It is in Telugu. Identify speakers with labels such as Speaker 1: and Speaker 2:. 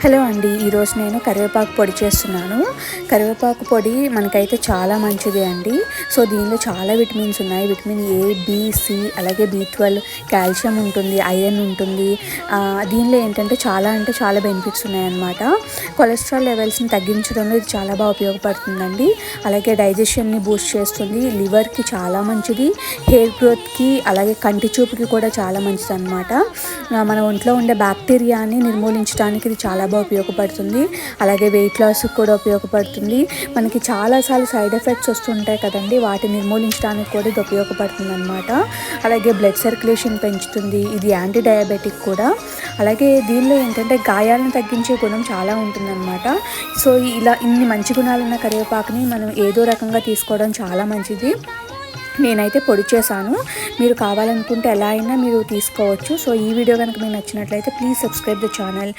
Speaker 1: హలో అండి, ఈరోజు నేను కరివేపాకు పొడి చేస్తున్నాను. కరివేపాకు పొడి మనకైతే చాలా మంచిది అండి. సో దీనిలో చాలా విటమిన్స్ ఉన్నాయి. విటమిన్ ఏ, బి, సి, అలాగే B12, కాల్షియం ఉంటుంది, ఐరన్ ఉంటుంది. దీనిలో ఏంటంటే చాలా బెనిఫిట్స్ ఉన్నాయన్నమాట. కొలెస్ట్రాల్ లెవెల్స్ని తగ్గించడంలో ఇది చాలా బాగా ఉపయోగపడుతుందండి. అలాగే డైజెషన్ని బూస్ట్ చేస్తుంది, లివర్కి చాలా మంచిది, హెయిర్ గ్రోత్కి అలాగే కంటి చూపుకి కూడా చాలా మంచిది అనమాట. మన ఒంట్లో ఉండే బ్యాక్టీరియాని నిర్మూలించడానికి ఇది చాలా బాగా ఉపయోగపడుతుంది. అలాగే వెయిట్ లాస్కి కూడా ఉపయోగపడుతుంది. మనకి చాలాసార్లు సైడ్ ఎఫెక్ట్స్ వస్తుంటాయి కదండి, వాటిని నిర్మూలించడానికి కూడా ఇది ఉపయోగపడుతుంది అనమాట. అలాగే బ్లడ్ సర్క్యులేషన్ పెంచుతుంది. ఇది యాంటీ డయాబెటిక్ కూడా. అలాగే దీనిలో ఏంటంటే గాయాలను తగ్గించే గుణం చాలా ఉంటుందన్నమాట. సో ఇలా ఇన్ని మంచి గుణాలున్న కరివేపాకుని మనం ఏదో రకంగా తీసుకోవడం చాలా మంచిది. నేనైతే పొడి చేశాను. మీరు కావాలనుకుంటే ఎలా అయినా మీరు తీసుకోవచ్చు. సో ఈ వీడియో కనుక మీకు నచ్చినట్లయితే ప్లీజ్ సబ్స్క్రైబ్ ద ఛానల్.